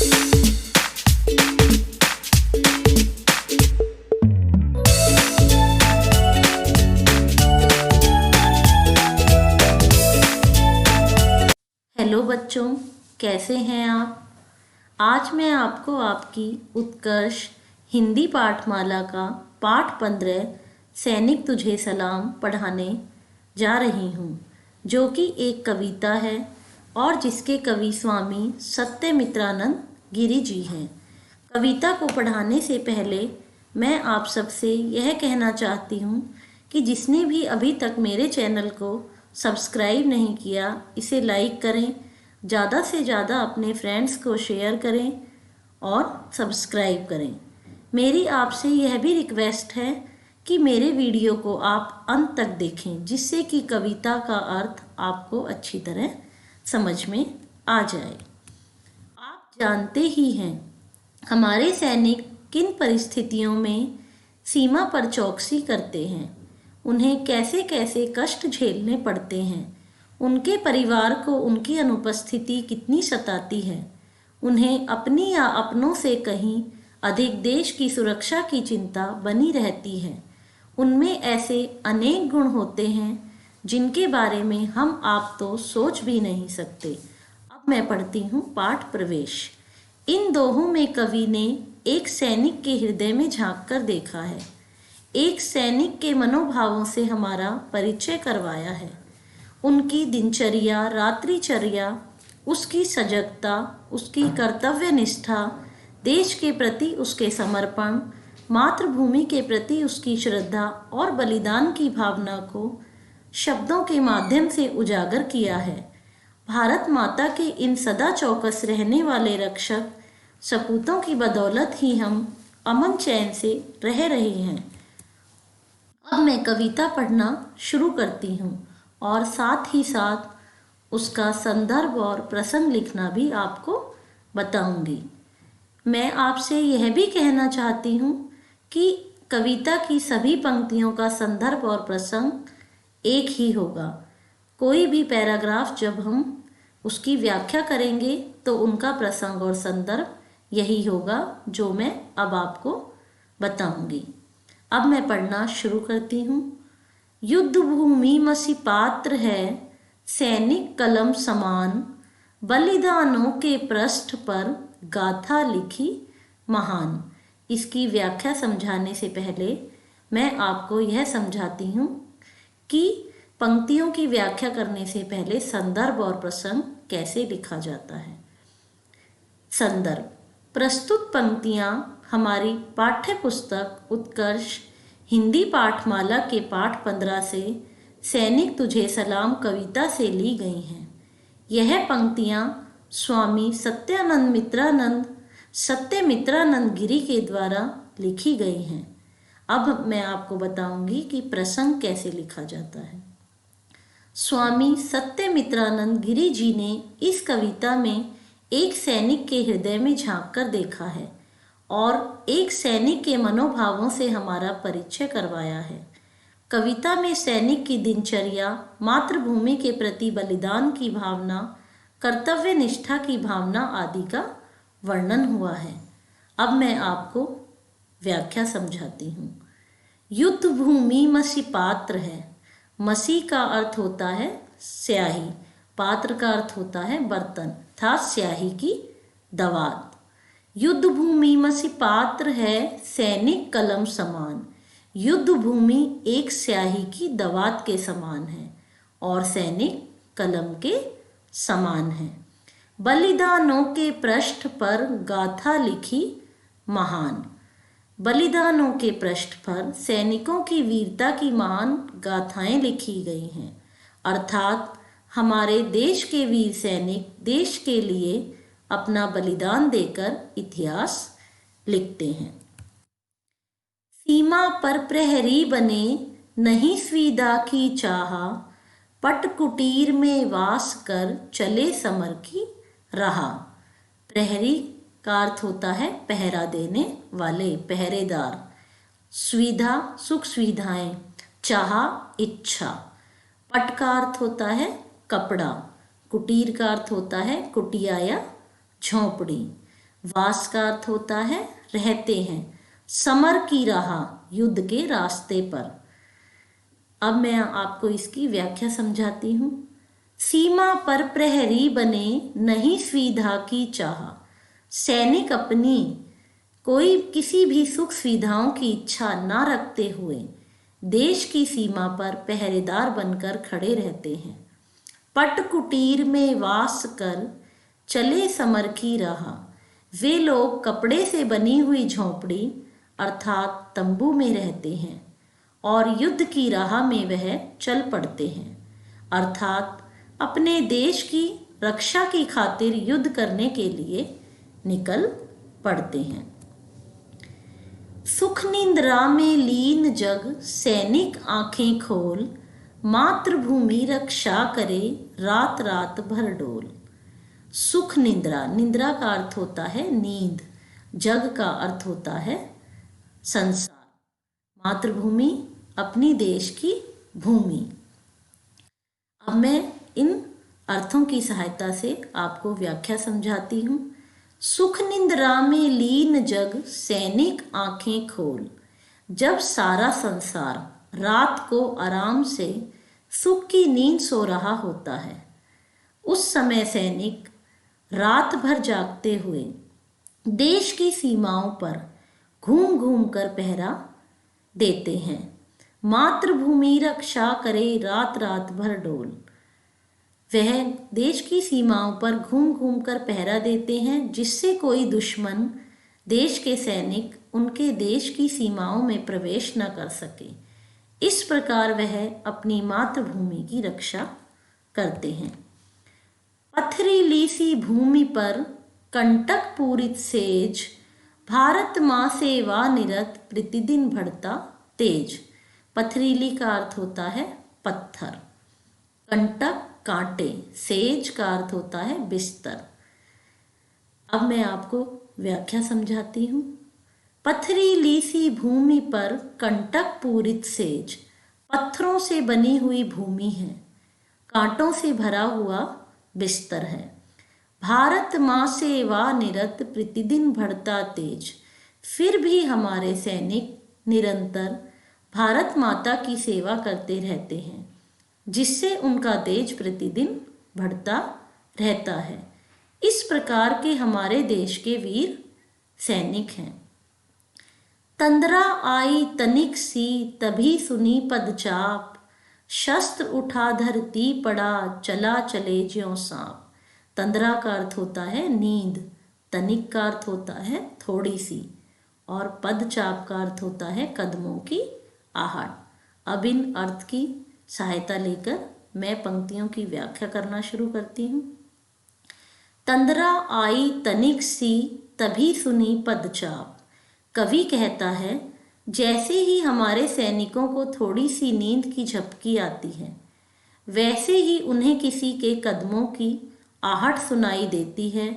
Hello बच्चों, कैसे हैं आप। आज मैं आपको आपकी उत्कर्ष हिंदी पाठमाला का पाठ 15 सैनिक तुझे सलाम पढ़ाने जा रही हूँ, जो कि एक कविता है और जिसके कवि स्वामी सत्यमित्रानंद गिरी जी हैं। कविता को पढ़ाने से पहले मैं आप सबसे यह कहना चाहती हूँ कि जिसने भी अभी तक मेरे चैनल को सब्सक्राइब नहीं किया, इसे लाइक करें, ज़्यादा से ज़्यादा अपने फ्रेंड्स को शेयर करें और सब्सक्राइब करें। मेरी आपसे यह भी रिक्वेस्ट है कि मेरे वीडियो को आप अंत तक देखें, जिससे कि कविता का अर्थ आपको अच्छी तरह समझ में आ जाए। आप जानते ही हैं हमारे सैनिक किन परिस्थितियों में सीमा पर चौकसी करते हैं, उन्हें कैसे कैसे कष्ट झेलने पड़ते हैं, उनके परिवार को उनकी अनुपस्थिति कितनी सताती है, उन्हें अपनी या अपनों से कहीं अधिक देश की सुरक्षा की चिंता बनी रहती है। उनमें ऐसे अनेक गुण होते हैं जिनके बारे में हम आप तो सोच भी नहीं सकते। अब मैं पढ़ती हूँ पाठ प्रवेश। इन दोहों में कवि ने एक सैनिक के हृदय में झांक कर देखा है, एक सैनिक के मनोभावों से हमारा परिचय करवाया है। उनकी दिनचर्या, रात्रिचर्या, उसकी सजगता, उसकी कर्तव्य निष्ठा, देश के प्रति उसके समर्पण, मातृभूमि के प्रति उसकी श्रद्धा और बलिदान की भावना को शब्दों के माध्यम से उजागर किया है। भारत माता के इन सदा चौकस रहने वाले रक्षक सपूतों की बदौलत ही हम अमन चैन से रह रहे हैं। अब मैं कविता पढ़ना शुरू करती हूँ और साथ ही साथ उसका संदर्भ और प्रसंग लिखना भी आपको बताऊंगी। मैं आपसे यह भी कहना चाहती हूँ कि कविता की सभी पंक्तियों का संदर्भ और प्रसंग एक ही होगा। कोई भी पैराग्राफ जब हम उसकी व्याख्या करेंगे तो उनका प्रसंग और संदर्भ यही होगा जो मैं अब आपको बताऊंगी। अब मैं पढ़ना शुरू करती हूँ। युद्ध भूमि मसी पात्र है सैनिक कलम समान, बलिदानों के पृष्ठ पर गाथा लिखी महान। इसकी व्याख्या समझाने से पहले मैं आपको यह समझाती हूँ कि पंक्तियों की व्याख्या करने से पहले संदर्भ और प्रसंग कैसे लिखा जाता है। संदर्भ। प्रस्तुत पंक्तियाँ हमारी पाठ्य पुस्तक उत्कर्ष हिंदी पाठमाला के पाठ 15 से सैनिक तुझे सलाम कविता से ली गई हैं। यह पंक्तियाँ स्वामी सत्यमित्रानंद गिरी के द्वारा लिखी गई हैं। अब मैं आपको बताऊंगी कि प्रसंग कैसे लिखा जाता है। स्वामी सत्यमित्रानंद गिरी जी ने इस कविता में एक सैनिक के हृदय में झांक कर देखा है और एक सैनिक के मनोभावों से हमारा परिचय करवाया है। कविता में सैनिक की दिनचर्या, मातृभूमि के प्रति बलिदान की भावना, कर्तव्य निष्ठा की भावना आदि का वर्णन हुआ है। अब मैं आपको व्याख्या समझाती हूँ। युद्ध भूमि मसी पात्र है। मसी का अर्थ होता है स्याही, पात्र का अर्थ होता है बर्तन, था स्याही की दवात। युद्ध भूमि मसी पात्र है सैनिक कलम समान। युद्ध भूमि एक स्याही की दवात के समान है और सैनिक कलम के समान है। बलिदानों के पृष्ठ पर गाथा लिखी महान। बलिदानों के पृष्ठ पर सैनिकों की वीरता की महान गाथाएं लिखी गई हैं, अर्थात हमारे देश के वीर सैनिक देश के लिए अपना बलिदान देकर इतिहास लिखते हैं। सीमा पर प्रहरी बने नहीं स्वीदा की चाहा, पट कुटीर में वास कर चले समर की राह। प्रहरी का अर्थ होता है पहरा देने वाले, पहरेदार। सुविधा सुख सुविधाएं, चाह इच्छा। पट का अर्थ होता है कपड़ा। कुटीर का अर्थ होता है कुटिया या झोंपड़ी। वास का अर्थ होता है रहते हैं। समर की राह, युद्ध के रास्ते पर। अब मैं आपको इसकी व्याख्या समझाती हूँ। सीमा पर प्रहरी बने, नहीं सुविधा की चाह। सैनिक अपनी कोई किसी भी सुख सुविधाओं की इच्छा ना रखते हुए देश की सीमा पर पहरेदार बनकर खड़े रहते हैं। पट कुटीर में वास कर चले समर की राह। वे लोग कपड़े से बनी हुई झोंपड़ी अर्थात तंबू में रहते हैं और युद्ध की राह में वह चल पड़ते हैं, अर्थात अपने देश की रक्षा की खातिर युद्ध करने के लिए निकल पड़ते हैं। सुख निंद्रा में लीन जग, सैनिक आंखें खोल। मातृभूमि रक्षा करे, रात रात भर डोल। सुख निंद्रा, निंद्रा का अर्थ होता है नींद, जग का अर्थ होता है संसार, मातृभूमि अपनी देश की भूमि। अब मैं इन अर्थों की सहायता से आपको व्याख्या समझाती हूँ। सुख निंद्रा में लीन जग, सैनिक आंखें खोल। जब सारा संसार रात को आराम से सुख की नींद सो रहा होता है, उस समय सैनिक रात भर जागते हुए देश की सीमाओं पर घूम घूम कर पहरा देते हैं। मातृभूमि रक्षा करे, रात रात भर डोल। वह देश की सीमाओं पर घूम घूम कर पहरा देते हैं, जिससे कोई दुश्मन देश के सैनिक उनके देश की सीमाओं में प्रवेश न कर सके। इस प्रकार वह अपनी मातृभूमि की रक्षा करते हैं। पथरीली सी भूमि पर कंटक पूरित सेज, भारत माँ सेवा निरत प्रतिदिन बढ़ता तेज। पथरीली का अर्थ होता है पत्थर, कंटक कांटे, सेज का अर्थ होता है बिस्तर। अब मैं आपको व्याख्या समझाती हूँ। पथरीली सी भूमि पर कंटक पूरित सेज, पत्थरों से बनी हुई भूमि है, कांटों से भरा हुआ बिस्तर है। भारत माँ सेवा निरत प्रतिदिन बढ़ता तेज, फिर भी हमारे सैनिक निरंतर भारत माता की सेवा करते रहते हैं, जिससे उनका तेज प्रतिदिन बढ़ता रहता है। इस प्रकार के हमारे देश के वीर सैनिक हैं। तंद्रा आई तनिक सी, तभी सुनी पदचाप। शस्त्र उठा धरती पड़ा, चला चले ज्यों सांप। तंद्रा का अर्थ होता है नींद, तनिक का अर्थ होता है थोड़ी सी, और पदचाप का अर्थ होता है कदमों की आहट। अब इन अर्थ की सहायता लेकर मैं पंक्तियों की व्याख्या करना शुरू करती हूँ। तंद्रा आई तनिक सी, तभी सुनी पदचाप। कवि कहता है, जैसे ही हमारे सैनिकों को थोड़ी सी नींद की झपकी आती है, वैसे ही उन्हें किसी के कदमों की आहट सुनाई देती है।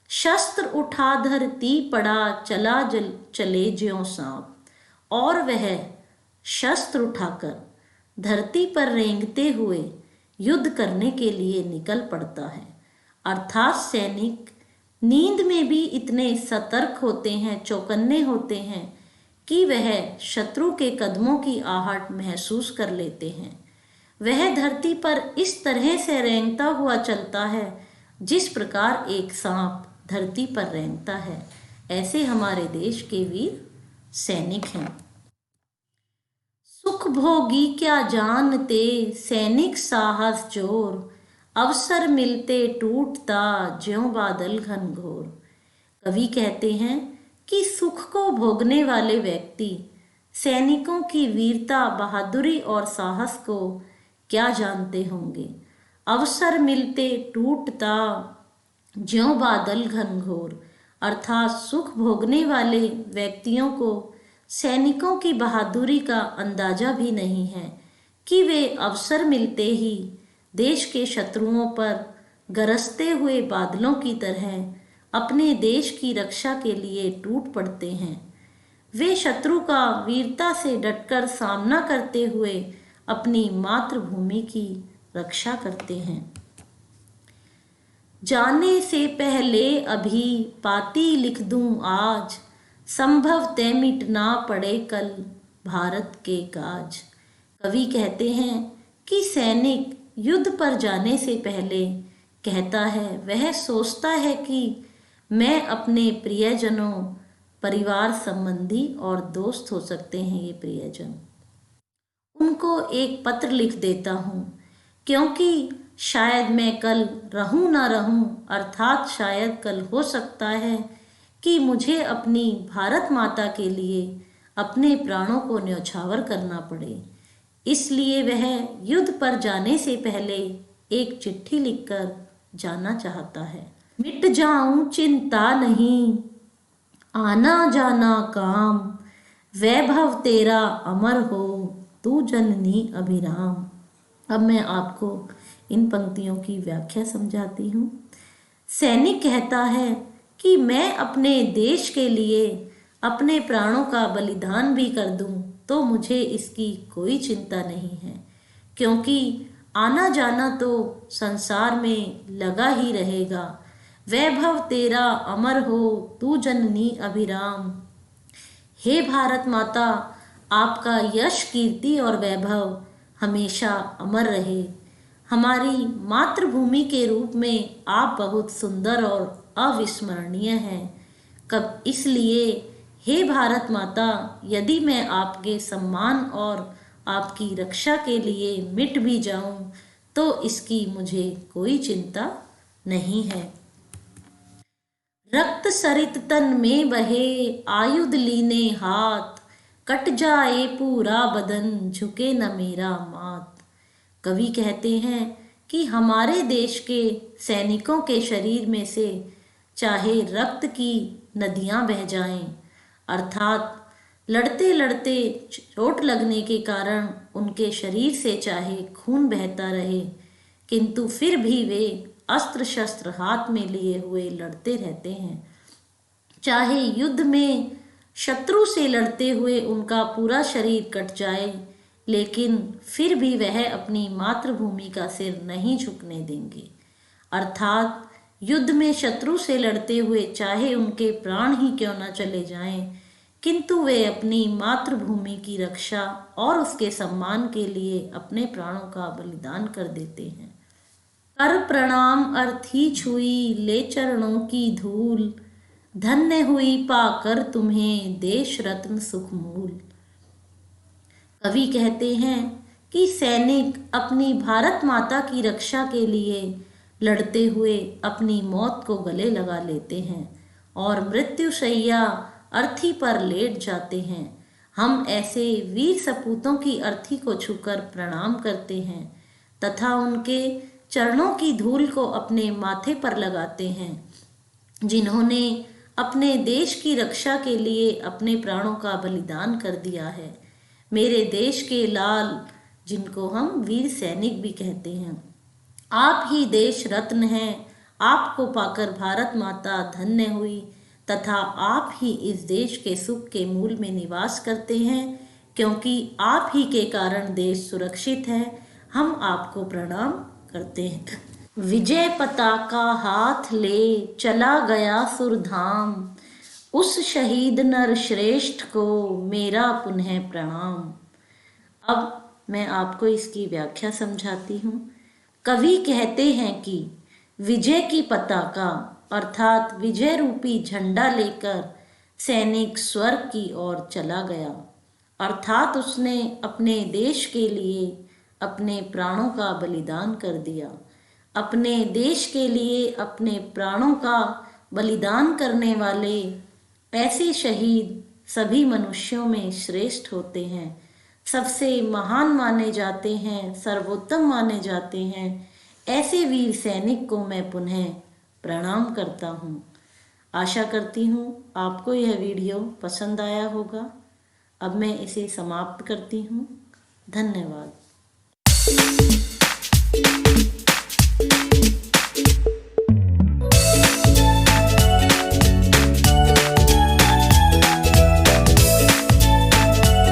शस्त्र उठा धरती पड़ा, चला चले ज्यों सांप। और वह शस्त्र उठाकर धरती पर रेंगते हुए युद्ध करने के लिए निकल पड़ता है। अर्थात सैनिक नींद में भी इतने सतर्क होते हैं, चौकन्ने होते हैं कि वह शत्रु के कदमों की आहट महसूस कर लेते हैं। वह धरती पर इस तरह से रेंगता हुआ चलता है जिस प्रकार एक सांप धरती पर रेंगता है। ऐसे हमारे देश के वीर सैनिक हैं। सुख भोगी क्या जानते, सैनिक साहस जोर। अवसर मिलते टूटता, ज्यों बादल घनघोर। कवि कहते हैं कि सुख को भोगने वाले व्यक्ति सैनिकों की वीरता, बहादुरी और साहस को क्या जानते होंगे। अवसर मिलते टूटता, ज्यों बादल घनघोर, अर्थात सुख भोगने वाले व्यक्तियों को सैनिकों की बहादुरी का अंदाजा भी नहीं है कि वे अवसर मिलते ही देश के शत्रुओं पर गरजते हुए बादलों की तरह अपने देश की रक्षा के लिए टूट पड़ते हैं। वे शत्रु का वीरता से डटकर सामना करते हुए अपनी मातृभूमि की रक्षा करते हैं। जाने से पहले अभी पाती लिख दूं आज, संभवतः मिट ना पड़े कल भारत के काज। कवि कहते हैं कि सैनिक युद्ध पर जाने से पहले कहता है, वह सोचता है कि मैं अपने प्रियजनों, परिवार संबंधी और दोस्त हो सकते हैं ये प्रियजन, उनको एक पत्र लिख देता हूँ, क्योंकि शायद मैं कल रहूं ना रहूं, अर्थात शायद कल हो सकता है कि मुझे अपनी भारत माता के लिए अपने प्राणों को न्यौछावर करना पड़े। इसलिए वह युद्ध पर जाने से पहले एक चिट्ठी लिखकर जाना चाहता है। मिट जाऊं चिंता नहीं, आना जाना काम, वैभव तेरा अमर हो, तू जननी अभिराम। अब मैं आपको इन पंक्तियों की व्याख्या समझाती हूँ। सैनिक कहता है कि मैं अपने देश के लिए अपने प्राणों का बलिदान भी कर दूं तो मुझे इसकी कोई चिंता नहीं है, क्योंकि आना जाना तो संसार में लगा ही रहेगा। वैभव तेरा अमर हो, तू जननी अभिराम। हे भारत माता, आपका यश, कीर्ति और वैभव हमेशा अमर रहे। हमारी मातृभूमि के रूप में आप बहुत सुंदर और अविस्मरणीय हैं। कब इसलिए हे भारत माता, यदि मैं आपके सम्मान और आपकी रक्षा के लिए मिट भी जाऊं तो इसकी मुझे कोई चिंता नहीं है। रक्त सरित तन में बहे, आयुध लीने हाथ, कट जाए पूरा बदन, झुके न मेरा मात। कवि कहते हैं कि हमारे देश के सैनिकों के शरीर में से चाहे रक्त की नदियां बह जाएं, अर्थात लड़ते लड़ते चोट लगने के कारण उनके शरीर से चाहे खून बहता रहे, किंतु फिर भी वे अस्त्र शस्त्र हाथ में लिए हुए लड़ते रहते हैं। चाहे युद्ध में शत्रु से लड़ते हुए उनका पूरा शरीर कट जाए, लेकिन फिर भी वह अपनी मातृभूमि का सिर नहीं झुकने देंगे। अर्थात युद्ध में शत्रु से लड़ते हुए चाहे उनके प्राण ही क्यों न चले जाएं, किंतु वे अपनी मातृभूमि की रक्षा और उसके सम्मान के लिए अपने प्राणों का बलिदान कर देते हैं। कर प्रणाम अर्थी छुई, ले चरणों की धूल, धन्य हुई पाकर तुम्हें देश रत्न सुखमूल। कवि कहते हैं कि सैनिक अपनी भारत माता की रक्षा के लिए लड़ते हुए अपनी मौत को गले लगा लेते हैं और मृत्युशैया अर्थी पर लेट जाते हैं। हम ऐसे वीर सपूतों की अर्थी को छूकर प्रणाम करते हैं तथा उनके चरणों की धूल को अपने माथे पर लगाते हैं, जिन्होंने अपने देश की रक्षा के लिए अपने प्राणों का बलिदान कर दिया है। मेरे देश के लाल, जिनको हम वीर सैनिक भी कहते हैं, आप ही देश रत्न हैं। आपको पाकर भारत माता धन्य हुई तथा आप ही इस देश के सुख के मूल में निवास करते हैं, क्योंकि आप ही के कारण देश सुरक्षित है। हम आपको प्रणाम करते हैं। विजय पताका हाथ ले चला गया सुरधाम, उस शहीद नर श्रेष्ठ को मेरा पुनः प्रणाम। अब मैं आपको इसकी व्याख्या समझाती हूँ। कवि कहते हैं कि विजय की पताका अर्थात विजय रूपी झंडा लेकर सैनिक स्वर्ग की ओर चला गया, अर्थात उसने अपने देश के लिए अपने प्राणों का बलिदान कर दिया। अपने देश के लिए अपने प्राणों का बलिदान करने वाले ऐसे शहीद सभी मनुष्यों में श्रेष्ठ होते हैं, सबसे महान माने जाते हैं, सर्वोत्तम माने जाते हैं। ऐसे वीर सैनिक को मैं पुनः प्रणाम करता हूँ। आशा करती हूँ आपको यह वीडियो पसंद आया होगा। अब मैं इसे समाप्त करती हूँ। धन्यवाद।